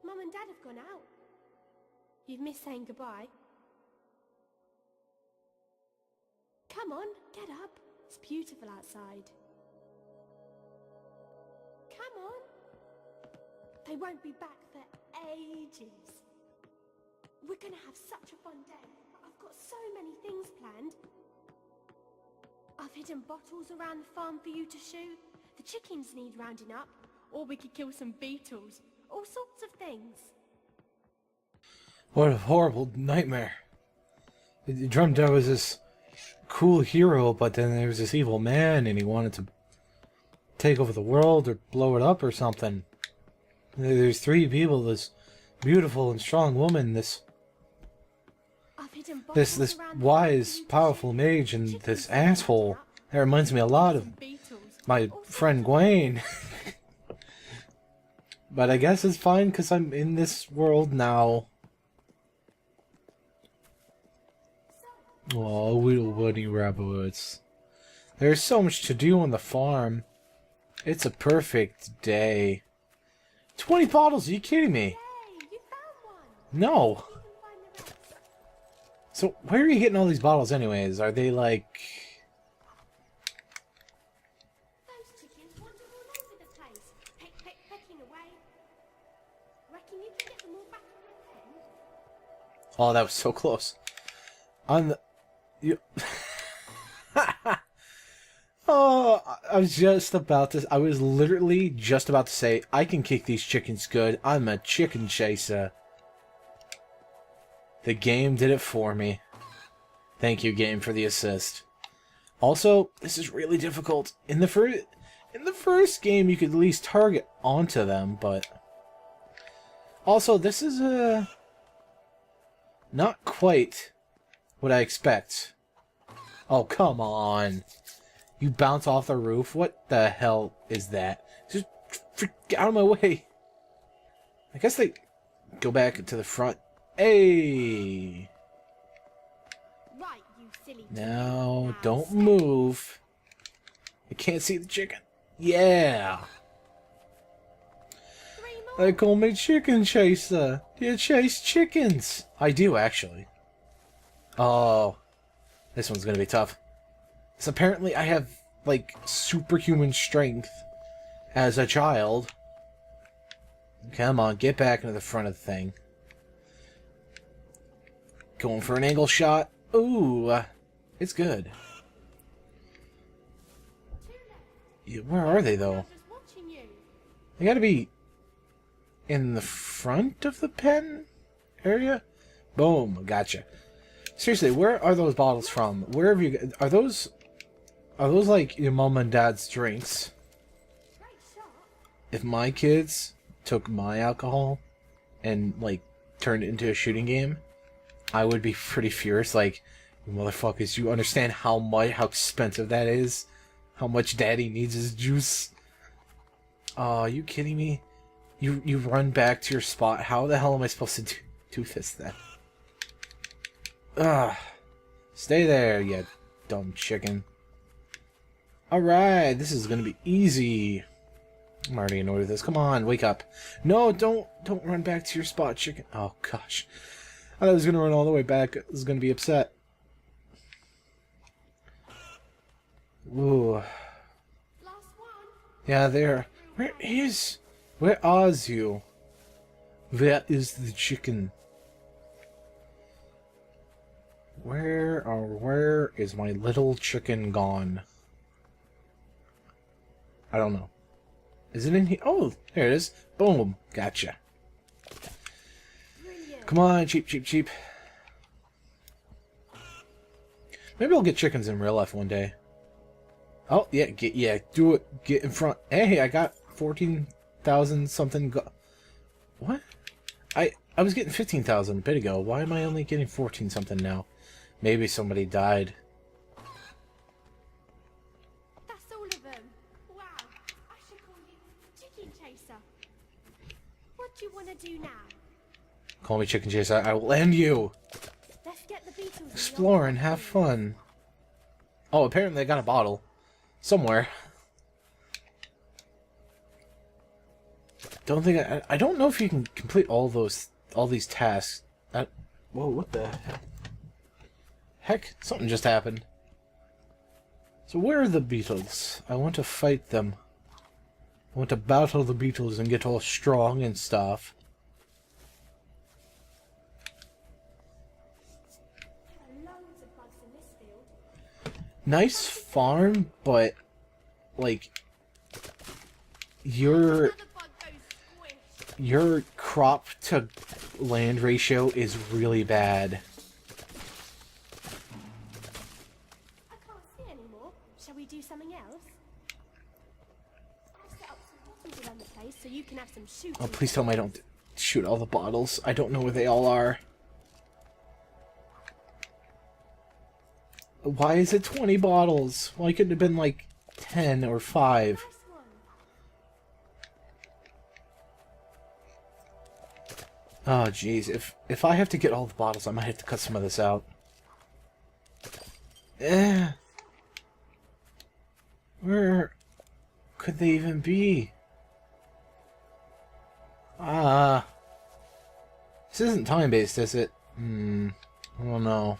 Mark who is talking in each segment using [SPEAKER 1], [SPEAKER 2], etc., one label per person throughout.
[SPEAKER 1] Mum and Dad have gone out. You've missed saying goodbye. Come on, get up. It's beautiful outside. Come on. They won't be back for ages. We're gonna have such a fun day. I've got so many things planned. I've hidden bottles around the farm for you to shoot. The chickens need rounding up. Or we could kill some beetles. All sorts of things.
[SPEAKER 2] What a horrible nightmare. You dreamt I was this cool hero, but then there was this evil man and he wanted to take over the world or blow it up or something. There's three people, this beautiful and strong woman, this wise, powerful mage, and this asshole. That reminds me a lot of my friend Gwen. But I guess it's fine because I'm in this world now. Oh, little bunny rabbits. There's so much to do on the farm. It's a perfect day. 20 bottles? Are you kidding me? No. So, where are you getting all these bottles anyways? Are they like...
[SPEAKER 1] Those chickens wander all over the place. Pecking away. Reckon you can get them all back in the pen?
[SPEAKER 2] Oh, that was so close. On the... You... Oh, I was literally just about to say, I can kick these chickens good. I'm a chicken chaser. The game did it for me. Thank you, game, for the assist. Also, this is really difficult. In the first game, you could at least target onto them, but... Also, this is, not quite what I expect. Oh, come on. You bounce off the roof? What the hell is that? Just get out of my way. I guess they go back to the front. Hey!
[SPEAKER 1] Right, you silly
[SPEAKER 2] Now, don't move. I can't see the chicken. Yeah! They call me Chicken Chaser. Do you chase chickens? I do, actually. Oh, this one's gonna be tough. So apparently I have, like, superhuman strength as a child. Come on, get back into the front of the thing. Going for an angle shot. Ooh, it's good. Yeah, where are they, though? They gotta be in the front of the pen area? Boom, gotcha. Seriously, where are those bottles from? Where have you... Are those like your mom and dad's drinks? If my kids took my alcohol and, like, turned it into a shooting game, I would be pretty furious. Like, motherfuckers, you understand how expensive that is? How much daddy needs his juice? Oh, are you kidding me? You run back to your spot. How the hell am I supposed to do this then? Ugh. Stay there, you dumb chicken. Alright, this is gonna be easy. I'm already annoyed with this. Come on, wake up. No, don't run back to your spot, chicken. Oh, gosh. I thought I was gonna run all the way back. I was gonna be upset. Ooh.
[SPEAKER 1] Last one.
[SPEAKER 2] Yeah, there. Where are you? Where is the chicken? Where is my little chicken gone? I don't know. Is it in here? Oh, there it is. Boom. Gotcha.
[SPEAKER 1] Brilliant.
[SPEAKER 2] Come on, cheap, cheap, cheap. Maybe I'll get chickens in real life one day. Oh, yeah, do it. Get in front. Hey, I got 14,000 something. What? I was getting 15,000 a bit ago. Why am I only getting 14 something now? Maybe somebody died.
[SPEAKER 1] That's all of them. Wow. I should call you Chicken Chaser. What do you want to do now?
[SPEAKER 2] Call me Chicken Chaser. I will end you.
[SPEAKER 1] Let's get the beetles.
[SPEAKER 2] Explore and have fun. Oh, apparently I got a bottle. Somewhere. don't think I don't know if you can complete all these tasks. Whoa, what the heck? Something just happened. So where are the beetles? I want to fight them. I want to battle the beetles and get all strong and stuff.
[SPEAKER 1] Loads of bugs in this field.
[SPEAKER 2] Nice farm, but like your crop to land ratio is really bad.
[SPEAKER 1] I can't see anymore. Shall we do something else? I'll set up some bottles around the place so you can have some shooting.
[SPEAKER 2] Oh, please tell me I don't shoot all the bottles. I don't know where they all are. Why is it 20 bottles? Why couldn't it have been like 10 or 5?
[SPEAKER 1] Nice one.
[SPEAKER 2] Oh, jeez. If I have to get all the bottles, I might have to cut some of this out. Where could they even be? This isn't time-based, is it? I don't know.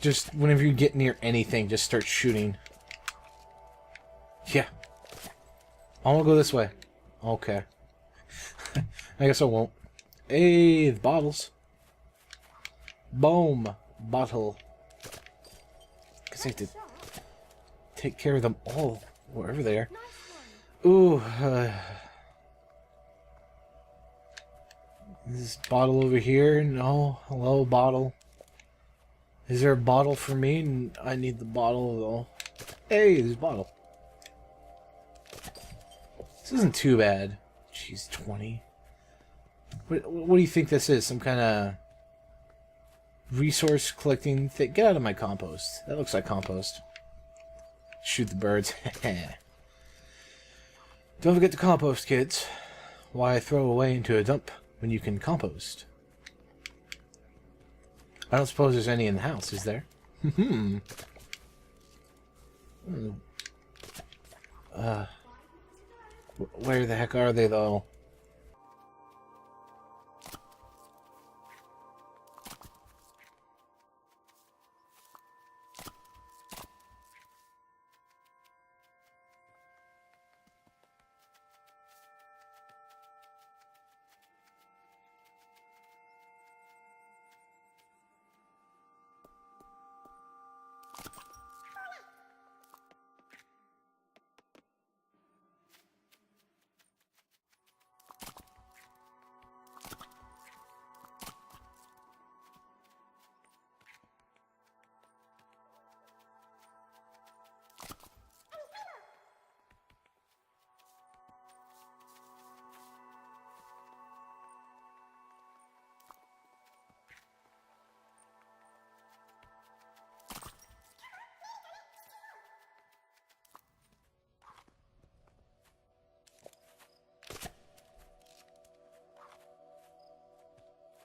[SPEAKER 2] Just whenever you get near anything, just start shooting. Yeah. I want to go this way. Okay. I guess I won't. Hey, the bottles. Boom. Bottle. Guess I have to take care of them all, wherever they are. Ooh. This bottle over here. No. Hello, bottle. Is there a bottle for me? I need the bottle, though. Hey, there's a bottle. This isn't too bad. Jeez, 20. What do you think this is? Some kind of resource collecting thing? Get out of my compost. That looks like compost. Shoot the birds. Don't forget to compost, kids. Why throw away into a dump when you can compost? I don't suppose there's any in the house, is there? Where the heck are they, though?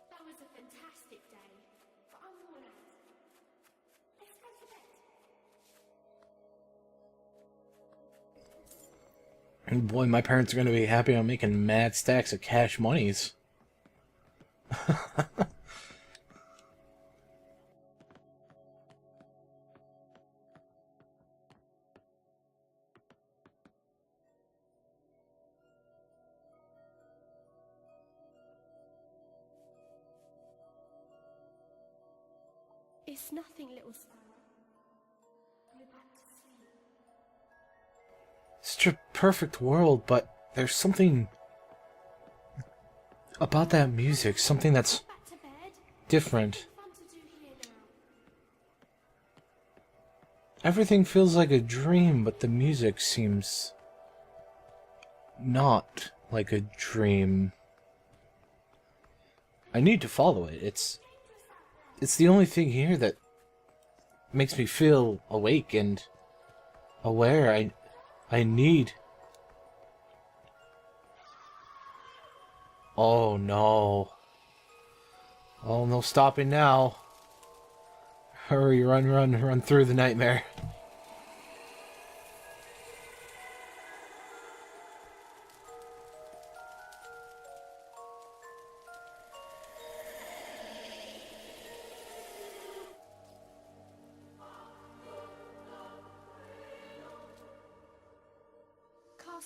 [SPEAKER 1] That was a fantastic day, but I'm worn out. Let's go to bed.
[SPEAKER 2] And boy, my parents are going to be happy I'm making mad stacks of cash monies.
[SPEAKER 1] It's nothing, little sparrow. Go back to sleep.
[SPEAKER 2] Such a perfect world, but there's something about that music, something that's
[SPEAKER 1] Back to bed.
[SPEAKER 2] different.
[SPEAKER 1] Fun to do here now.
[SPEAKER 2] Everything feels like a dream, but the music seems not like a dream. I need to follow it. It's the only thing here that makes me feel awake and aware. I need... Oh no. Oh, no stopping now. Hurry, run through the nightmare.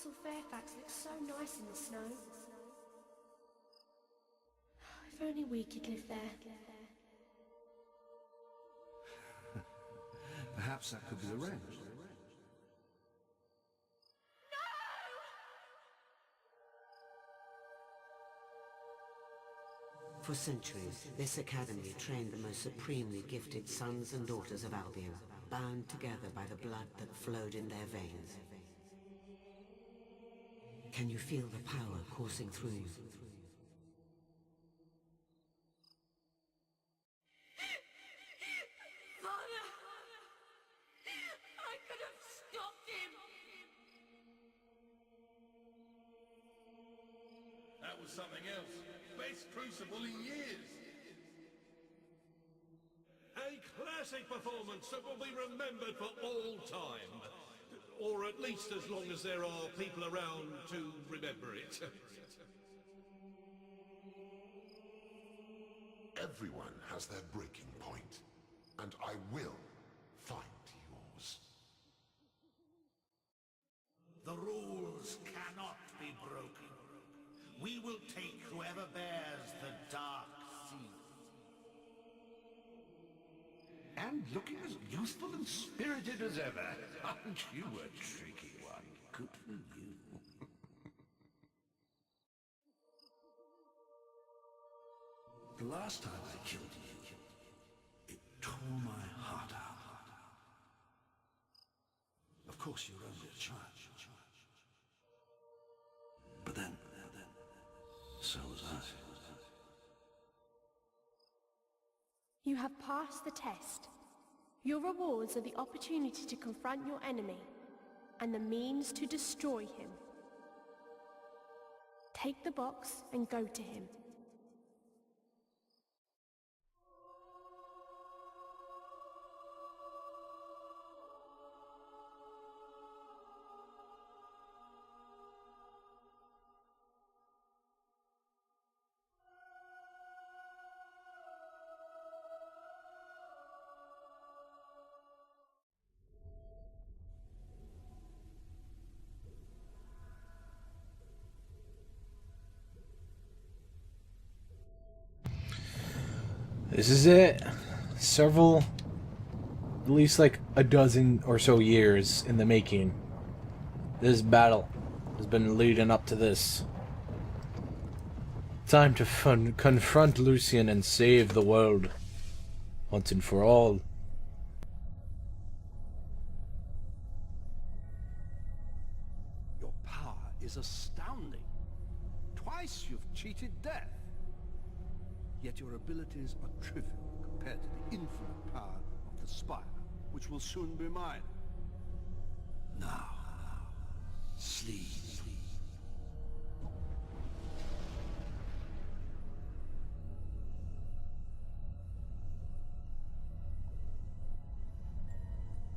[SPEAKER 1] Castle Fairfax looks so nice in the snow. If only we could live there.
[SPEAKER 3] Perhaps that could be arranged.
[SPEAKER 4] For centuries, this academy trained the most supremely gifted sons and daughters of Albion, bound together by the blood that flowed in their veins. Can you feel the power coursing through you?
[SPEAKER 5] Father! I could have stopped him!
[SPEAKER 6] That was something else. Best crucible in years.
[SPEAKER 7] A classic performance that will be remembered for all time. Or at least as long as there are people around to remember it.
[SPEAKER 8] Everyone has their breaking point, and I will find yours.
[SPEAKER 9] The rules cannot be broken. We will take whoever bears the dark seal.
[SPEAKER 3] And looking as youthful and spirited as ever. Aren't you a tricky one? Good for you. The last time I killed you, it tore my heart out. Of course, you're only a child. But then, so was I.
[SPEAKER 1] You have passed the test. Your rewards are the opportunity to confront your enemy and the means to destroy him. Take the box and go to him.
[SPEAKER 2] This is it. Several, at least like a dozen or so years in the making. This battle has been leading up to this. Time to confront Lucian and save the world. Once and for all.
[SPEAKER 3] Your power is astounding. Twice you've cheated death. Yet your abilities are trivial compared to the infinite power of the Spire, which will soon be mine. Now, sleep.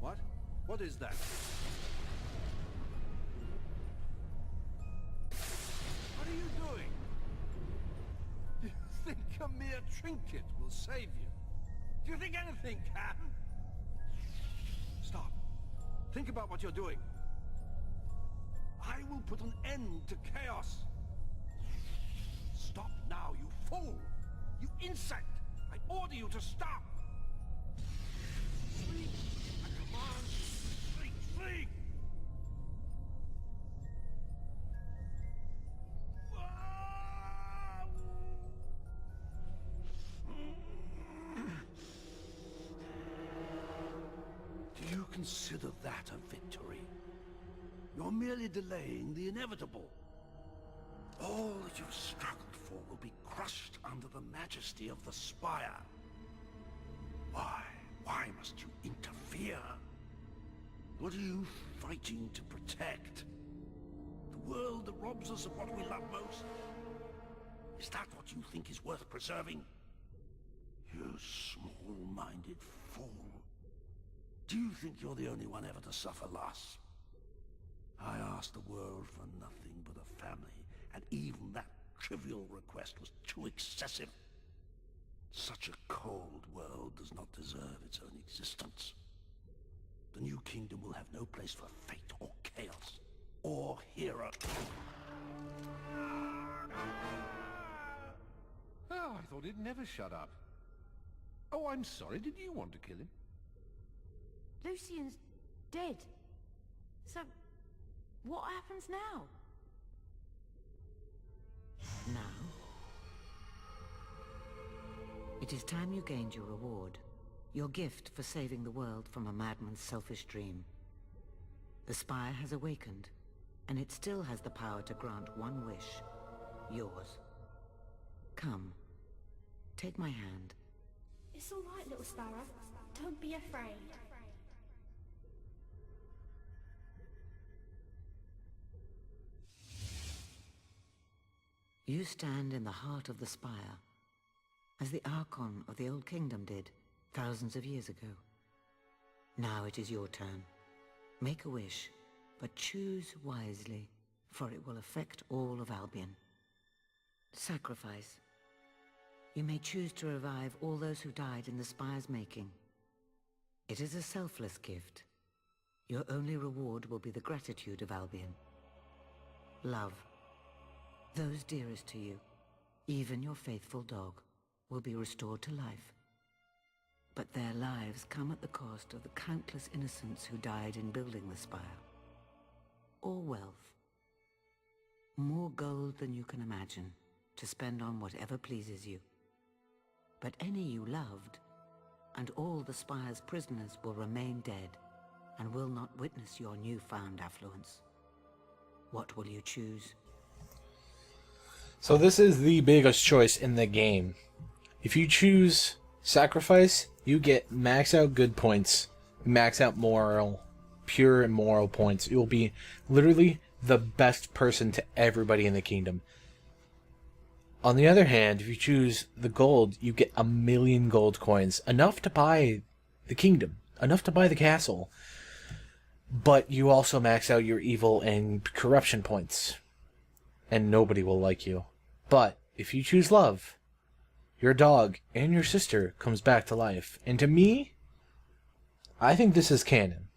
[SPEAKER 3] What? What is that? What are you doing? Do you think a mere trinket will save you? Do you think anything can? Stop. Think about what you're doing. I will put an end to chaos. Stop now, you fool! You insect! I order you to stop! Sleep! I command! Sleep! Sleep! Do you consider that a victory? You're merely delaying the inevitable. All that you've struggled for will be crushed under the majesty of the Spire. Why? Why must you interfere? What are you fighting to protect? The world that robs us of what we love most? Is that what you think is worth preserving? You small-minded fool. Do you think you're the only one ever to suffer loss? I asked the world for nothing but a family, and even that trivial request was too excessive. Such a cold world does not deserve its own existence. The new kingdom will have no place for fate or chaos. or hero. Oh, I thought he'd never shut up. Oh, I'm sorry. Did you want to kill him?
[SPEAKER 10] Lucian's dead. So, what happens now?
[SPEAKER 4] Now, it is time you gained your reward. Your gift for saving the world from a madman's selfish dream. The Spire has awakened, and it still has the power to grant one wish. Yours. Come. Take my hand.
[SPEAKER 1] It's all right, little sparrow. Don't be afraid.
[SPEAKER 4] You stand in the heart of the Spire, as the Archon of the Old Kingdom did, thousands of years ago. Now it is your turn. Make a wish, but choose wisely, for it will affect all of Albion. Sacrifice. You may choose to revive all those who died in the Spire's making. It is a selfless gift. Your only reward will be the gratitude of Albion. Love. Those dearest to you, even your faithful dog, will be restored to life. But their lives come at the cost of the countless innocents who died in building the Spire. Or wealth. More gold than you can imagine, to spend on whatever pleases you. But any you loved, and all the Spire's prisoners will remain dead, and will not witness your newfound affluence. What will you choose?
[SPEAKER 2] So this is the biggest choice in the game. If you choose sacrifice, you get max out good points, max out moral, pure and moral points. You'll be literally the best person to everybody in the kingdom. On the other hand, if you choose the gold, you get 1,000,000 gold coins, enough to buy the kingdom, enough to buy the castle. But you also max out your evil and corruption points, and nobody will like you. But if you choose love, your dog and your sister comes back to life. And to me, I think this is canon.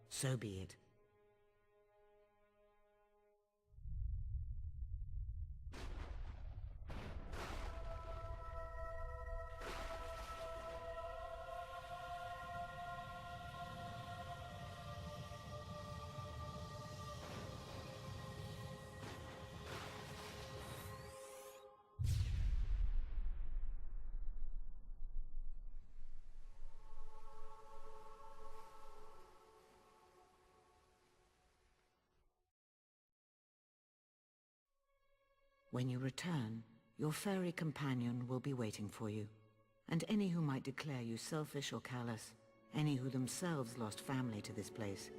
[SPEAKER 4] So be it. When you return, your fairy companion will be waiting for you, and any who might declare you selfish or callous, any who themselves lost family to this place,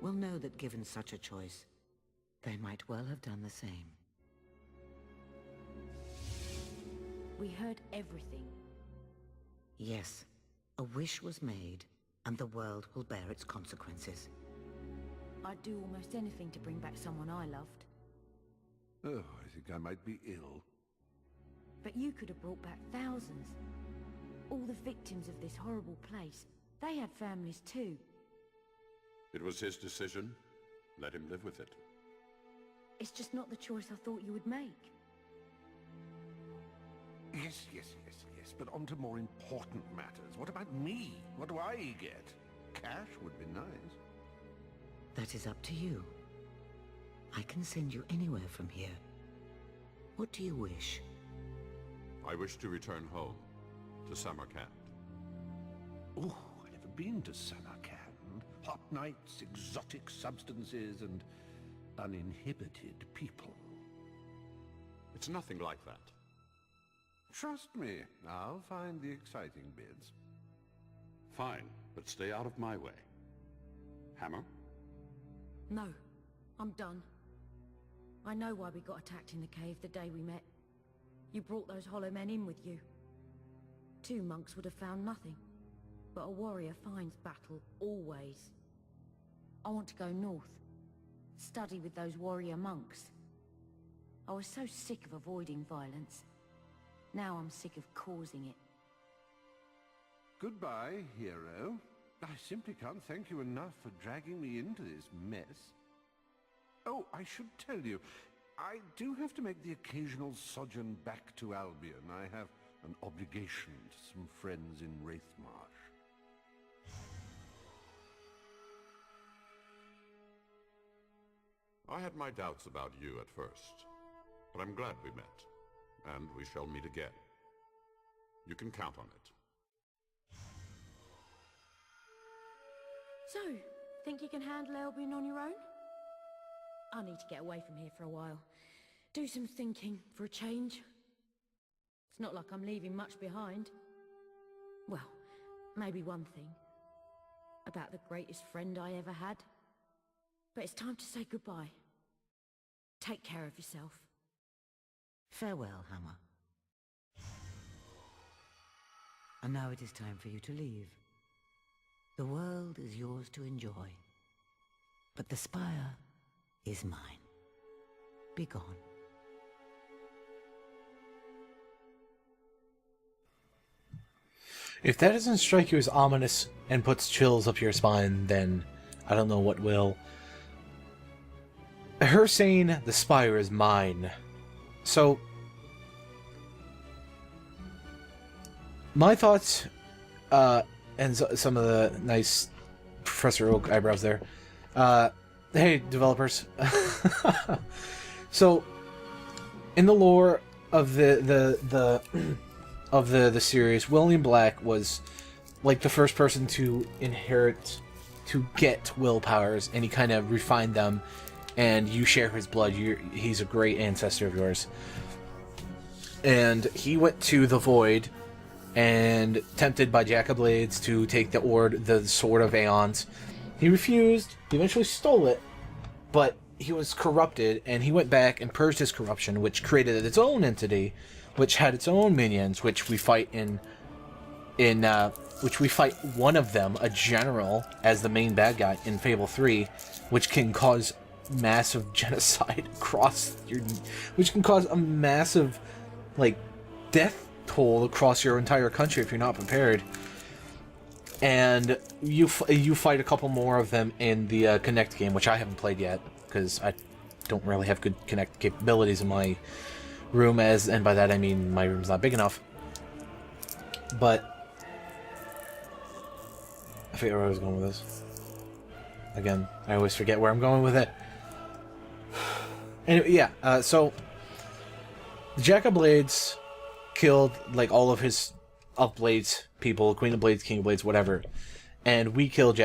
[SPEAKER 4] will know that given such a choice, they might well have done the same.
[SPEAKER 10] We heard everything.
[SPEAKER 4] Yes, a wish was made, and the world will bear its consequences.
[SPEAKER 10] I'd do almost anything to bring back someone I loved.
[SPEAKER 3] Oh, I think I might be ill.
[SPEAKER 10] But you could have brought back thousands. All the victims of this horrible place, they had families too.
[SPEAKER 6] It was his decision. Let him live with it.
[SPEAKER 10] It's just not the choice I thought you would make.
[SPEAKER 3] Yes, but on to more important matters. What about me? What do I get? Cash would be nice.
[SPEAKER 4] That is up to you. I can send you anywhere from here. What do you wish?
[SPEAKER 6] I wish to return home, to Samarkand.
[SPEAKER 3] Oh, I've never been to Samarkand. Hot nights, exotic substances, and uninhibited people.
[SPEAKER 6] It's nothing like that.
[SPEAKER 3] Trust me, I'll find the exciting bits.
[SPEAKER 6] Fine, but stay out of my way. Hammer?
[SPEAKER 10] No, I'm done. I know why we got attacked in the cave the day we met. You brought those hollow men in with you. 2 monks would have found nothing, but a warrior finds battle, always. I want to go north, study with those warrior monks. I was so sick of avoiding violence. Now I'm sick of causing it.
[SPEAKER 6] Goodbye, hero. I simply can't thank you enough for dragging me into this mess. Oh, I should tell you, I do have to make the occasional sojourn back to Albion. I have an obligation to some friends in Wraithmarsh.
[SPEAKER 8] I had my doubts about you at first, but I'm glad we met, and we shall meet again. You can count on it.
[SPEAKER 10] So, think you can handle Albion on your own? I need to get away from here for a while. Do some thinking for a change. It's not like I'm leaving much behind. Well, maybe one thing. About the greatest friend I ever had. But it's time to say goodbye. Take care of yourself.
[SPEAKER 4] Farewell, Hammer. And now it is time for you to leave. The world is yours to enjoy. But the spire is mine. Be gone.
[SPEAKER 2] If that doesn't strike you as ominous and puts chills up your spine, then I don't know what will. Her saying the spire is mine. So, my thoughts, and some of the nice Professor Oak eyebrows there. Hey, developers. So, in the lore of the series, William Black was like the first person to get will powers, and he kind of refined them. And you share his blood. He's a great ancestor of yours. And he went to the Void, and tempted by Jack of Blades to take the Sword of Aeons, he refused. He eventually stole it, but he was corrupted, and he went back and purged his corruption, which created its own entity, which had its own minions, which we fight which we fight one of them, a general, as the main bad guy in Fable 3, which can cause massive genocide which can cause a massive, death toll across your entire country if you're not prepared. And you fight a couple more of them in the Connect game, which I haven't played yet, because I don't really have good Connect capabilities in my room, and by that I mean my room's not big enough. But I forget where I was going with this. Again, I always forget where I'm going with it. Anyway, yeah, so Jack of Blades killed, all of his Blades people, Queen of Blades, King of Blades, whatever. And we killed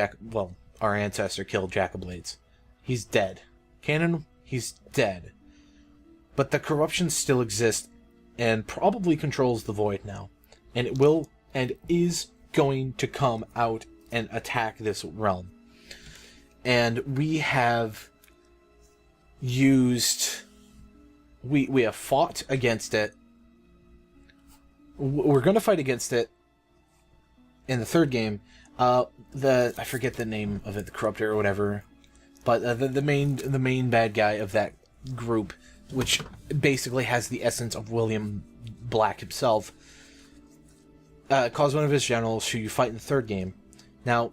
[SPEAKER 2] our ancestor killed Jack of Blades. He's dead. Canon, he's dead. But the corruption still exists and probably controls the Void now. And it will, and is going to come out and attack this realm. And we have we have fought against it. We're going to fight against it in the third game. I forget the name of it, the Corruptor or whatever, but the main bad guy of that group, which basically has the essence of William Black himself, caused one of his generals who you fight in the third game. Now,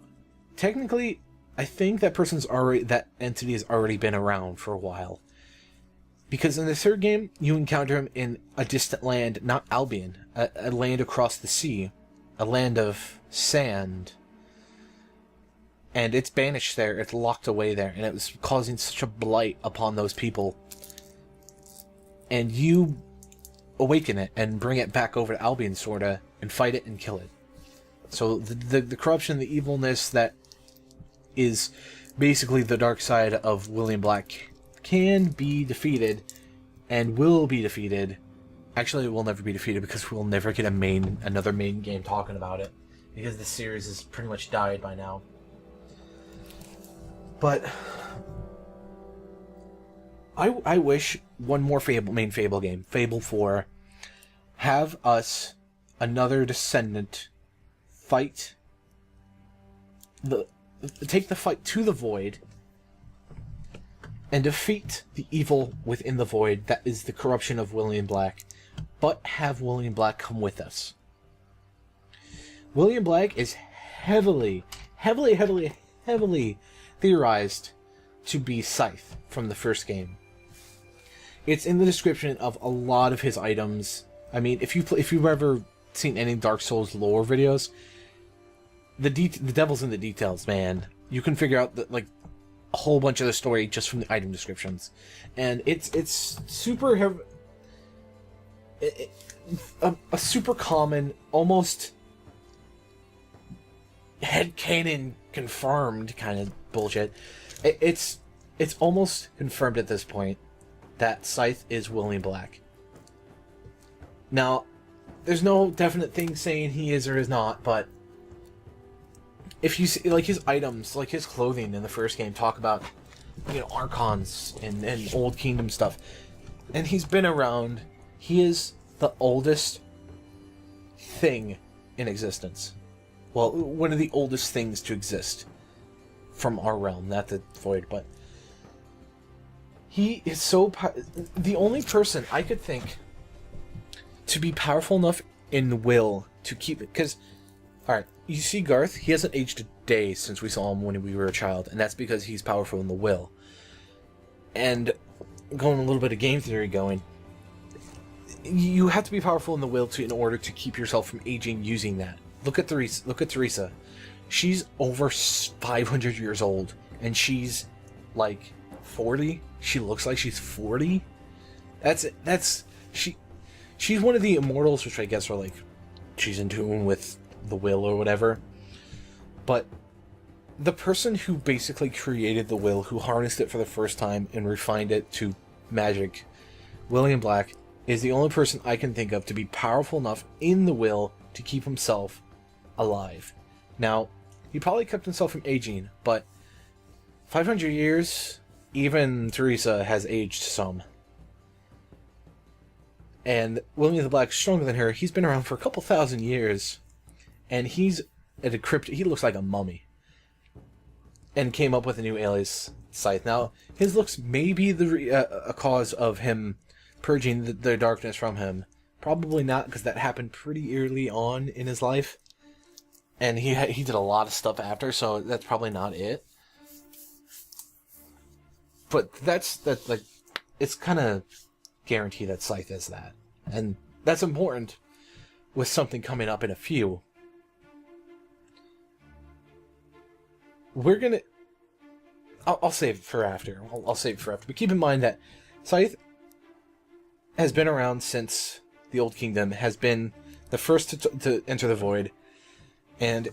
[SPEAKER 2] technically, I think that entity has already been around for a while. Because in the third game, you encounter him in a distant land, not Albion, a land across the sea, a land of sand. And it's banished there, it's locked away there, and it was causing such a blight upon those people. And you awaken it and bring it back over to Albion, sorta, and fight it and kill it. So the corruption, the evilness that is basically the dark side of William Black can be defeated and will be defeated. Actually, it will never be defeated because we'll never get another main game talking about it, because the series has pretty much died by now. But I wish one more main Fable game, Fable 4, have us, another descendant, take the fight to the Void and defeat the evil within the Void that is the corruption of William Black but have William Black come with us. William Black is heavily theorized to be Scythe from the first game. It's in the description of a lot of his items. I mean, if you've ever seen any Dark Souls lore videos, the devil's in the details, man. You can figure out like a whole bunch of the story just from the item descriptions, and it's super a super common, almost headcanon confirmed kind of bullshit. It's almost confirmed at this point that Scythe is William Black. Now, there's no definite thing saying he is or is not, but if you see, like, his items, like his clothing in the first game, talk about, you know, Archons and Old Kingdom stuff, and he's been around. He is the oldest thing in existence. Well, one of the oldest things to exist from our realm, not the Void, but he is so the only person I could think to be powerful enough in will to keep it. Because, alright, you see Garth, he hasn't aged a day since we saw him when we were a child, and that's because he's powerful in the will. And going a little bit of game theory going, you have to be powerful in the will in order to keep yourself from aging using that. Look at Teresa. She's over 500 years old, and she's like 40. She looks like she's 40. She's one of the immortals, which I guess are like, she's in tune with the will or whatever. But the person who basically created the will, who harnessed it for the first time and refined it to magic, William Black, is the only person I can think of to be powerful enough in the will to keep himself alive. Now, he probably kept himself from aging, but 500 years, even Teresa has aged some. And William the Black's stronger than her. He's been around for a couple thousand years, and he's a decrypted. He looks like a mummy, and came up with a new alias, Scythe. Now, his looks may be a cause of him purging the darkness from him. Probably not, because that happened pretty early on in his life, and he did a lot of stuff after, so that's probably not it. But that's like, it's kind of guaranteed that Scythe is that, and that's important with something coming up in a few. We're gonna, I'll save it for after. I'll save it for after. But keep in mind that Scythe has been around since the Old Kingdom, has been the first to enter the Void, and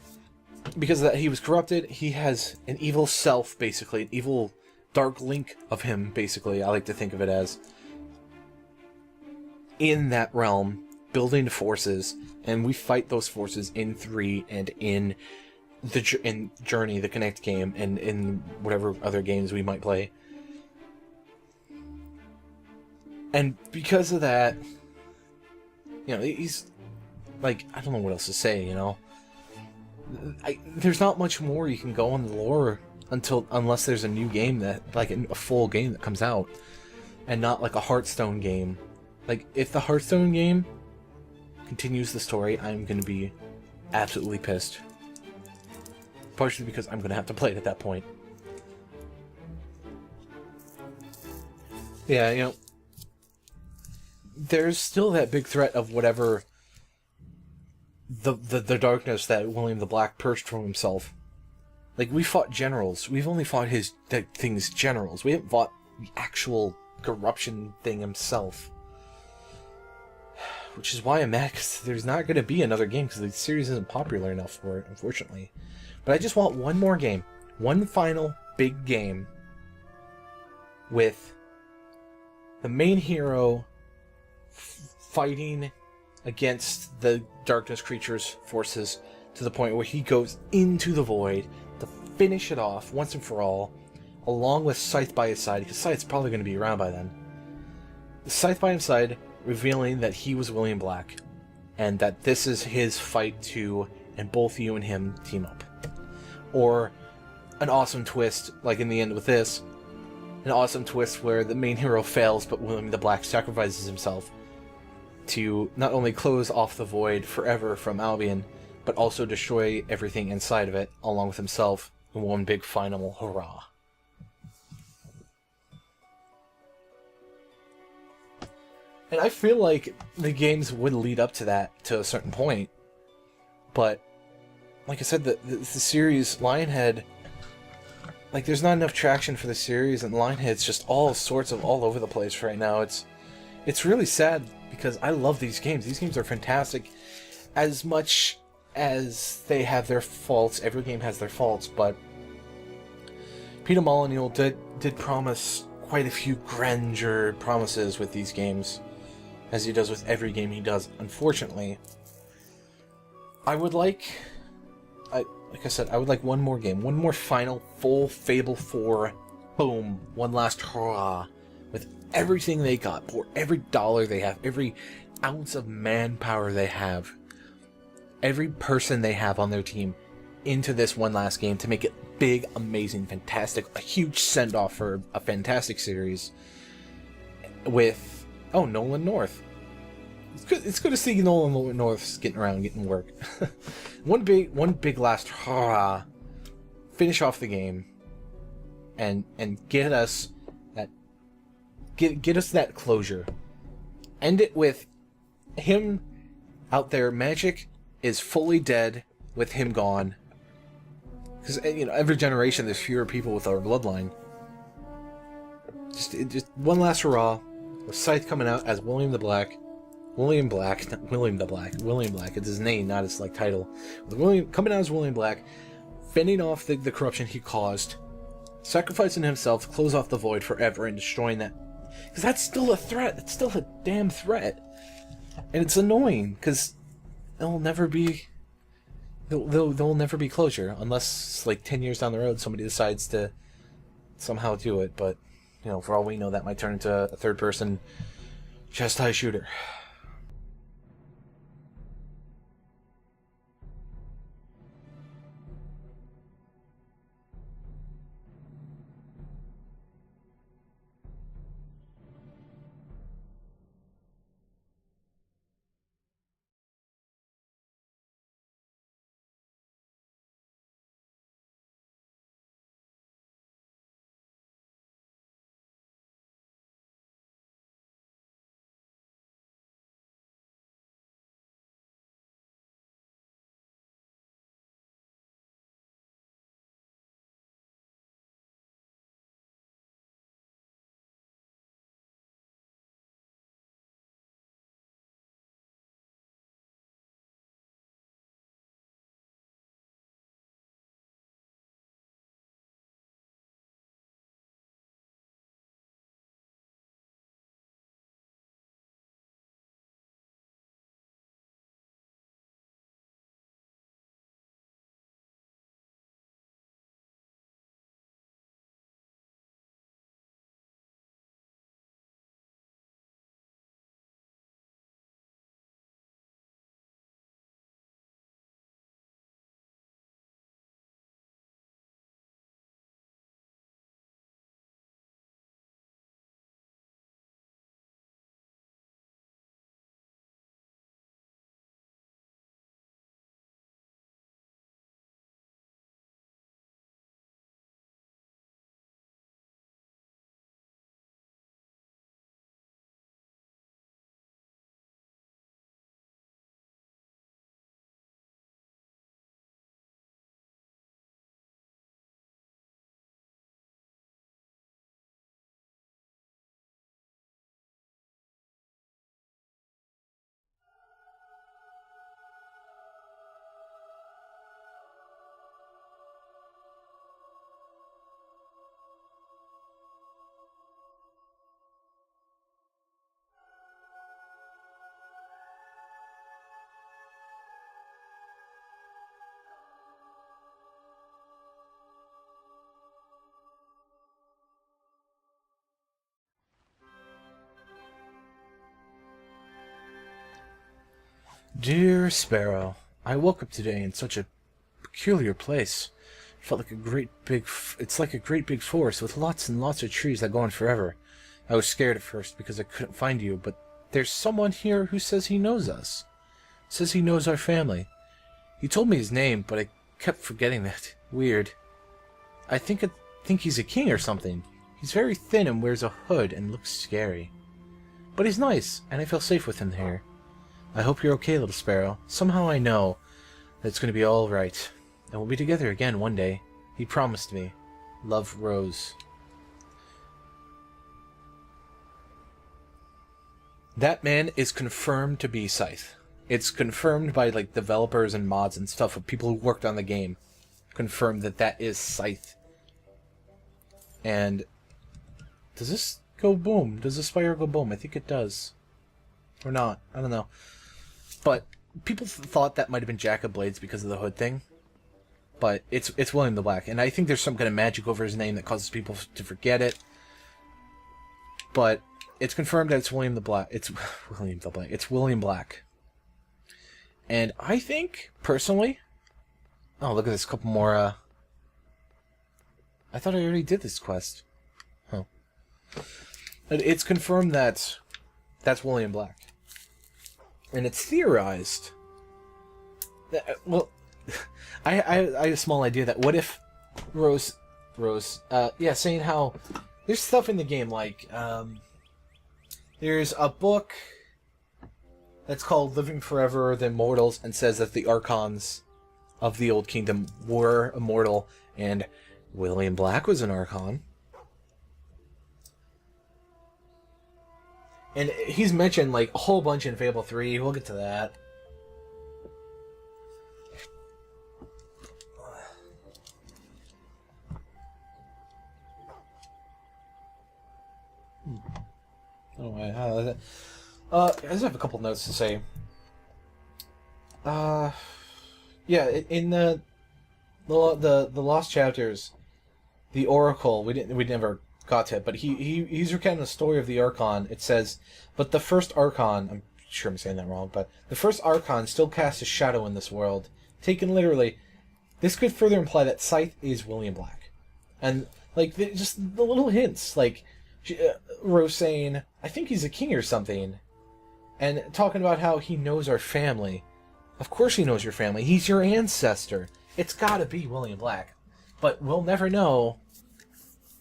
[SPEAKER 2] because of that, he was corrupted. He has an evil self, basically, an evil dark link of him, basically, I like to think of it as, in that realm, building forces, and we fight those forces in 3 and in Journey, the Connect game, and in whatever other games we might play. And because of that, you know, he's, like, I don't know what else to say, you know? There's not much more you can go on the lore unless there's a new game that, like, a full game that comes out, and not like a Hearthstone game. Like, if the Hearthstone game continues the story, I'm gonna be absolutely pissed. Partially because I'm gonna have to play it at that point. Yeah, you know, there's still that big threat of whatever the darkness that William the Black purged from himself. Like, we fought generals. We've only fought his thing's generals. We haven't fought the actual corruption thing himself. Which is why I'm mad, because there's not going to be another game, because the series isn't popular enough for it, unfortunately. But I just want one more game. One final big game with the main hero fighting against the darkness creature's forces to the point where he goes into the Void to finish it off once and for all, along with Scythe by his side, because Scythe's probably going to be around by then. Scythe by his side, revealing that he was William Black, and that this is his fight to, and both you and him team up. Or an awesome twist, like in the end with this, an awesome twist where the main hero fails, but William the Black sacrifices himself to not only close off the void forever from Albion, but also destroy everything inside of it, along with himself, in one big final hurrah. And I feel like the games would lead up to that to a certain point, but like I said, the series Lionhead, like there's not enough traction for the series, and Lionhead's just all sorts of all over the place right now. It's really sad because I love these games. These games are fantastic, as much as they have their faults. Every game has their faults, but Peter Molyneux did promise quite a few grandeur promises with these games, as he does with every game he does. Unfortunately, I would like one more game, one more final full Fable 4, boom, one last hurrah, with everything they got, pour every dollar they have, every ounce of manpower they have, every person they have on their team into this one last game to make it big, amazing, fantastic, a huge send-off for a fantastic series with, Nolan North. It's good to see Nolan North's getting around, getting work. one big last hurrah, finish off the game, and get us that closure. End it with him out there. Magic is fully dead with him gone. Because every generation there's fewer people with our bloodline. Just one last hurrah, with Scythe coming out as William Black. It's his name, not his title. With William coming out as William Black, fending off the corruption he caused, sacrificing himself to close off the void forever and destroying that. Because that's still a threat. It's still a damn threat, and it's annoying because there'll never be never be closure unless 10 years down the road somebody decides to somehow do it. But for all we know, that might turn into a third-person chest-high shooter. Dear Sparrow, I woke up today in such a peculiar place. It felt like it's like a great big forest with lots and lots of trees that go on forever. I was scared at first because I couldn't find you, but there's someone here who says he knows us. Says he knows our family. He told me his name, but I kept forgetting that. Weird. I think he's a king or something. He's very thin and wears a hood and looks scary. But he's nice, and I feel safe with him here. I hope you're okay, little sparrow. Somehow I know that it's going to be all right, and we'll be together again one day. He promised me. Love, Rose. That man is confirmed to be Scythe. It's confirmed by like developers and mods and stuff of people who worked on the game. Confirmed that that is Scythe. And does this go boom? Does the spire go boom? I think it does. Or not. I don't know. But people thought that might have been Jack of Blades because of the hood thing. But it's William the Black. And I think there's some kind of magic over his name that causes people to forget it. But it's confirmed that it's William the Black. It's William the Black. It's William Black. And I think, personally... Oh, look at this. Couple more, I thought I already did this quest. Huh. It's confirmed that that's William Black. And it's theorized that, well, I had a small idea that what if Rose, yeah, saying how there's stuff in the game like, there's a book that's called Living Forever, the Immortals, and says that the Archons of the Old Kingdom were immortal, and William Black was an Archon. And he's mentioned, like, a whole bunch in Fable 3. We'll get to that. Oh, I just have a couple notes to say. Yeah, in the lost chapters, the Oracle, we never got to it, but he's recounting the story of the Archon. It says, but the first Archon, I'm sure I'm saying that wrong, but the first Archon still casts a shadow in this world. Taken literally, this could further imply that Scythe is William Black. And, like, just the little hints, like, Rose saying, I think he's a king or something, and talking about how he knows our family. Of course he knows your family. He's your ancestor. It's gotta be William Black. But we'll never know.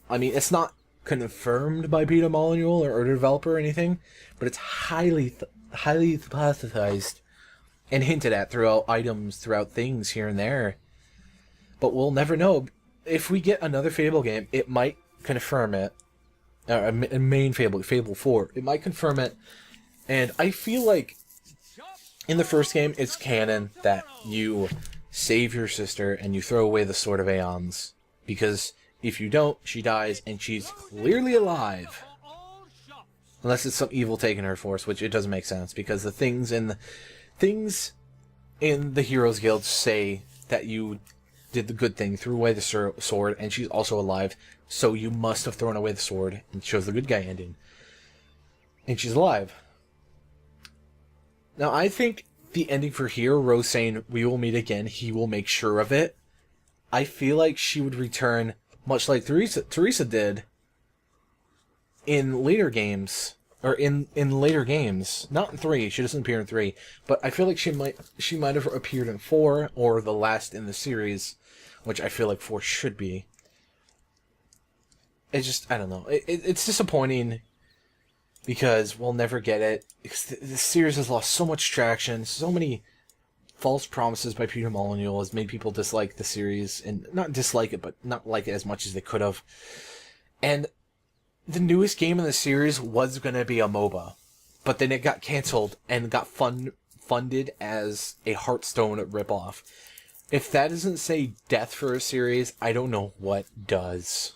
[SPEAKER 2] I mean, it's not confirmed by Peter Molyneux or the developer or anything, but it's highly hypothesized and hinted at throughout items, throughout things here and there. But we'll never know. If we get another Fable game, it might confirm it. A main Fable 4. It might confirm it. And I feel like in the first game, it's canon that you save your sister and you throw away the Sword of Aeons. Because if you don't, she dies, and she's clearly alive. Unless it's some evil taking her force, which it doesn't make sense, because the things in the Heroes Guild say that you did the good thing, threw away the sword, and she's also alive, so you must have thrown away the sword, and shows the good guy ending. And she's alive. Now, I think the ending for here, Rose saying, we will meet again, he will make sure of it, I feel like she would return, much like Teresa did, in later games, or in later games. Not in 3, she doesn't appear in 3, but I feel like she might have appeared in 4, or the last in the series, which I feel like 4 should be. It's just, I don't know, it's disappointing, because we'll never get it. The series has lost so much traction, so many false promises by Peter Molyneux has made people dislike the series, and not dislike it, but not like it as much as they could have. And the newest game in the series was going to be a MOBA, but then it got cancelled and got funded as a Hearthstone ripoff. If that doesn't say death for a series, I don't know what does.